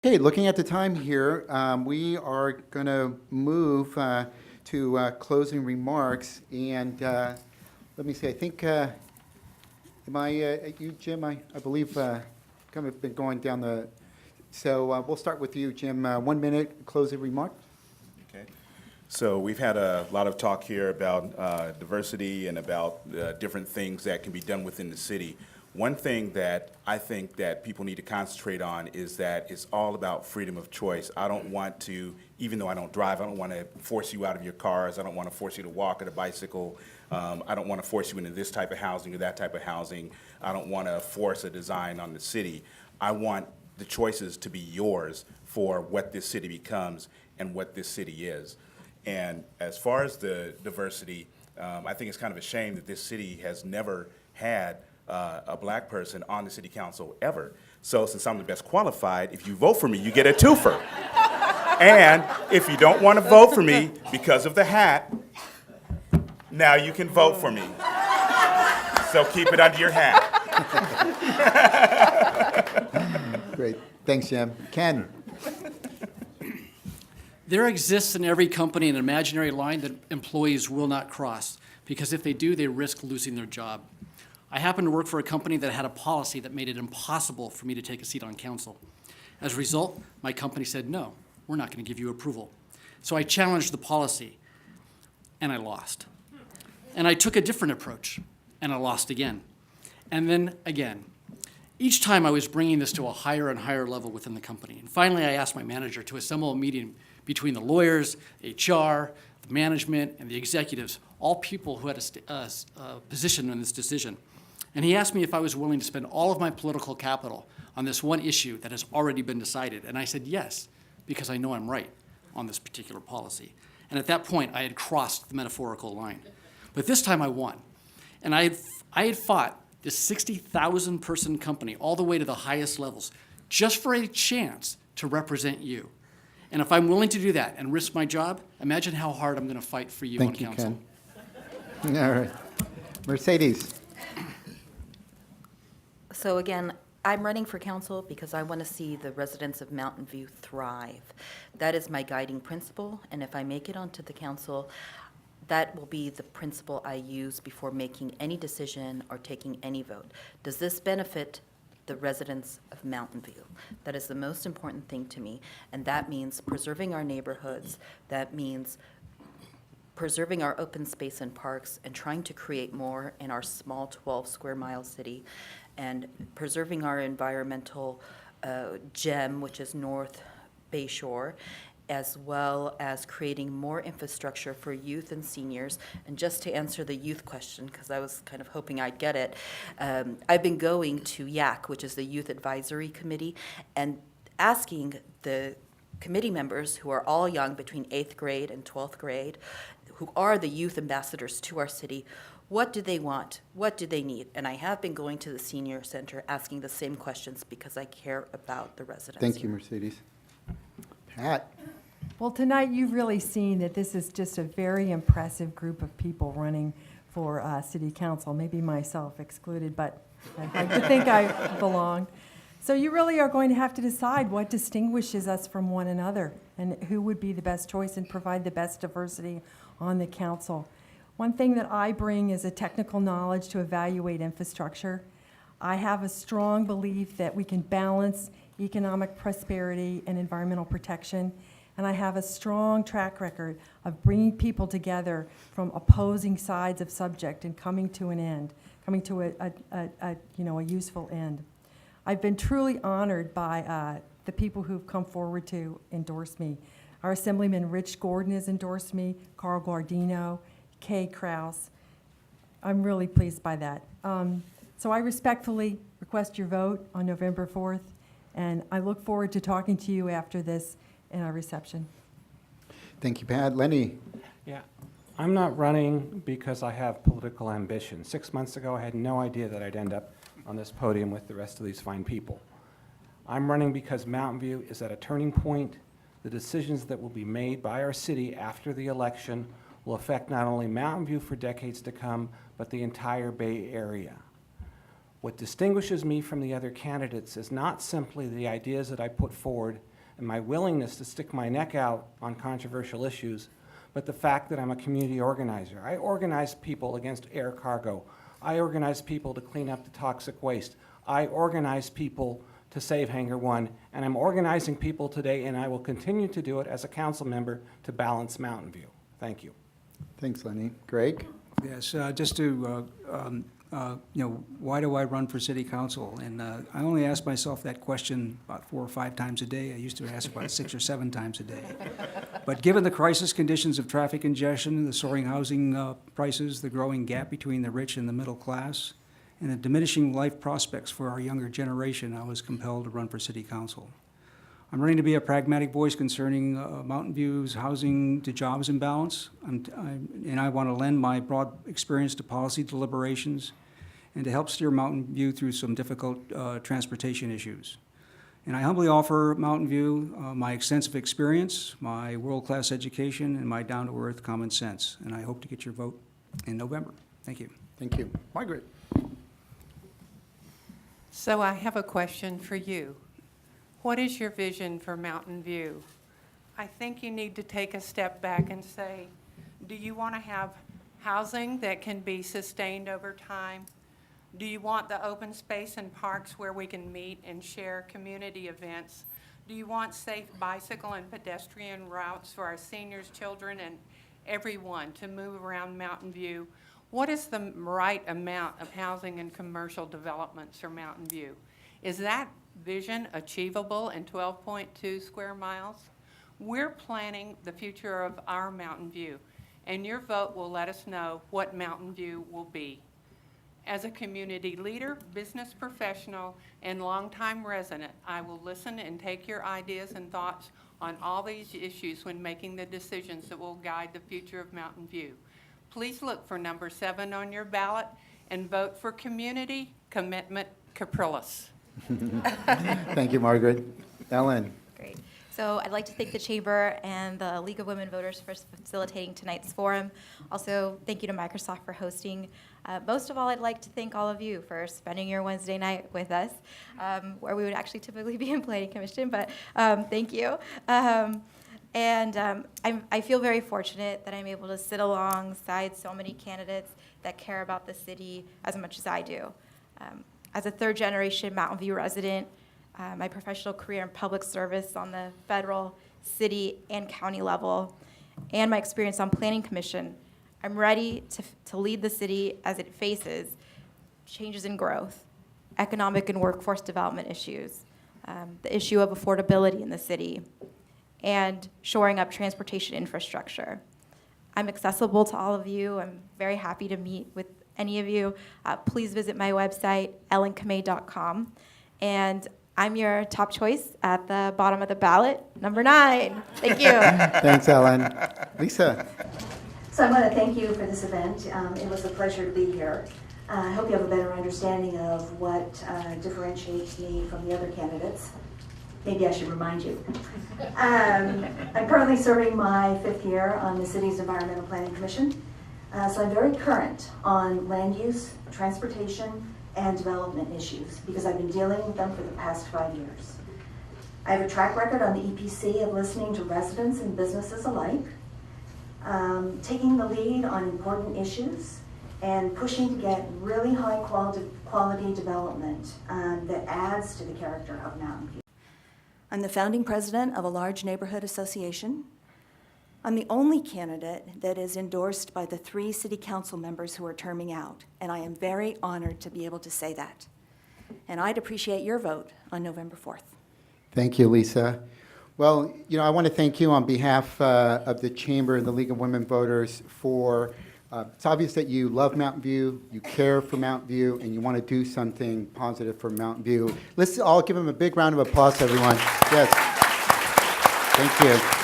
Okay, looking at the time here, we are going to move to closing remarks. And let me see, I think, am I, you, Jim? I believe kind of been going down the, so we'll start with you, Jim. 1 minute closing remark. Okay. So we've had a lot of talk here about diversity and about different things that can be done within the city. One thing that I think that people need to concentrate on is that it's all about freedom of choice. I don't want to, even though I don't drive, I don't want to force you out of your cars. I don't want to force you to walk or a bicycle. I don't want to force you into this type of housing or that type of housing. I don't want to force a design on the city. I want the choices to be yours for what this city becomes and what this city is. And as far as the diversity, I think it's kind of a shame that this city has never had a black person on the city council ever. So since I'm the best qualified, if you vote for me, you get a twofer. And if you don't want to vote for me because of the hat, now you can vote for me. So keep it under your hat. Great. Thanks, Jim. Ken. There exists in every company an imaginary line that employees will not cross, because if they do, they risk losing their job. I happened to work for a company that had a policy that made it impossible for me to take a seat on council. As a result, my company said, no, we're not going to give you approval. So I challenged the policy, and I lost. And I took a different approach, and I lost again. And then again. Each time I was bringing this to a higher and higher level within the company. And finally, I asked my manager to assemble a meeting between the lawyers, HR, the management, and the executives, all people who had a position in this decision. And he asked me if I was willing to spend all of my political capital on this one issue that has already been decided. And I said yes, because I know I'm right on this particular policy. And at that point, I had crossed the metaphorical line. But this time I won. And I had fought this 60,000 person company all the way to the highest levels just for a chance to represent you. And if I'm willing to do that and risk my job, imagine how hard I'm going to fight for you on council. Thank you, Ken. All right. Mercedes. So again, I'm running for council because I want to see the residents of Mountain View thrive. That is my guiding principle, and if I make it onto the council, that will be the principle I use before making any decision or taking any vote. Does this benefit the residents of Mountain View? That is the most important thing to me, and that means preserving our neighborhoods. That means preserving our open space and parks and trying to create more in our small 12 square mile city, and preserving our environmental gem, which is North Bayshore, as well as creating more infrastructure for youth and seniors. And just to answer the youth question, because I was kind of hoping I'd get it, I've been going to YAC, which is the Youth Advisory Committee, and asking the committee members, who are all young, between 8th grade and 12th grade, who are the youth ambassadors to our city, what do they want? What do they need? And I have been going to the senior center asking the same questions because I care about the residents. Thank you, Mercedes. Pat. Well, tonight you've really seen that this is just a very impressive group of people running for city council, maybe myself excluded, but I'd like to think I belong. So you really are going to have to decide what distinguishes us from one another and who would be the best choice and provide the best diversity on the council. One thing that I bring is a technical knowledge to evaluate infrastructure. I have a strong belief that we can balance economic prosperity and environmental protection. And I have a strong track record of bringing people together from opposing sides of subject and coming to an end, coming to a useful end. I've been truly honored by the people who've come forward to endorse me. Our Assemblyman Rich Gordon has endorsed me, Carl Guardino, Kay Krause. I'm really pleased by that. So I respectfully request your vote on November 4th, and I look forward to talking to you after this in our reception. Thank you, Pat. Lenny. Yeah, I'm not running because I have political ambition. 6 months ago, I had no idea that I'd end up on this podium with the rest of these fine people. I'm running because Mountain View is at a turning point. The decisions that will be made by our city after the election will affect not only Mountain View for decades to come, but the entire Bay Area. What distinguishes me from the other candidates is not simply the ideas that I put forward and my willingness to stick my neck out on controversial issues, but the fact that I'm a community organizer. I organize people against air cargo. I organize people to clean up the toxic waste. I organize people to save Hangar 1, and I'm organizing people today, and I will continue to do it as a council member to balance Mountain View. Thank you. Thanks, Lenny. Greg? Yes, just to, why do I run for city council? And I only ask myself that question about 4 or 5 times a day. I used to ask about 6 or 7 times a day. But given the crisis conditions of traffic congestion, the soaring housing prices, the growing gap between the rich and the middle class, and the diminishing life prospects for our younger generation, I was compelled to run for city council. I'm running to be a pragmatic voice concerning Mountain View's housing to jobs imbalance, and I want to lend my broad experience to policy deliberations and to help steer Mountain View through some difficult transportation issues. And I humbly offer Mountain View my extensive experience, my world-class education, and my down-to-earth common sense. And I hope to get your vote in November. Thank you. Thank you. Margaret? So I have a question for you. What is your vision for Mountain View? I think you need to take a step back and say, do you want to have housing that can be sustained over time? Do you want the open space and parks where we can meet and share community events? Do you want safe bicycle and pedestrian routes for our seniors, children, and everyone to move around Mountain View? What is the right amount of housing and commercial developments for Mountain View? Is that vision achievable in 12.2 square miles? We're planning the future of our Mountain View, and your vote will let us know what Mountain View will be. As a community leader, business professional, and longtime resident, I will listen and take your ideas and thoughts on all these issues when making the decisions that will guide the future of Mountain View. Please look for number 7 on your ballot and vote for Community Commitment Capriles. Thank you, Margaret. Ellen? Great. So I'd like to thank the Chamber and the League of Women Voters for facilitating tonight's forum. Also, thank you to Microsoft for hosting. Most of all, I'd like to thank all of you for spending your Wednesday night with us, where we would actually typically be in Planning Commission, but thank you. I feel very fortunate that I'm able to sit alongside so many candidates that care about the city as much as I do. As a third-generation Mountain View resident, my professional career in public service on the federal, city, and county level, and my experience on Planning Commission, I'm ready to lead the city as it faces changes in growth, economic and workforce development issues, the issue of affordability in the city, and shoring up transportation infrastructure. I'm accessible to all of you. I'm very happy to meet with any of you. Please visit my website, ellenkamay.com. And I'm your top choice at the bottom of the ballot, number 9. Thank you. Thanks, Ellen. Lisa? So I want to thank you for this event. It was a pleasure to be here. I hope you have a better understanding of what differentiates me from the other candidates. Maybe I should remind you. I'm currently serving my 5th year on the city's Environmental Planning Commission. So I'm very current on land use, transportation, and development issues because I've been dealing with them for the past 5 years. I have a track record on the EPC of listening to residents and businesses alike, taking the lead on important issues, and pushing to get really high quality development that adds to the character of Mountain View. I'm the founding president of a large neighborhood association. I'm the only candidate that is endorsed by the 3 city council members who are terming out, and I am very honored to be able to say that. And I'd appreciate your vote on November 4th. Thank you, Lisa. Well, I want to thank you on behalf of the Chamber and the League of Women Voters for, it's obvious that you love Mountain View, you care for Mountain View, and you want to do something positive for Mountain View. Let's all give them a big round of applause, everyone. Yes. Thank you.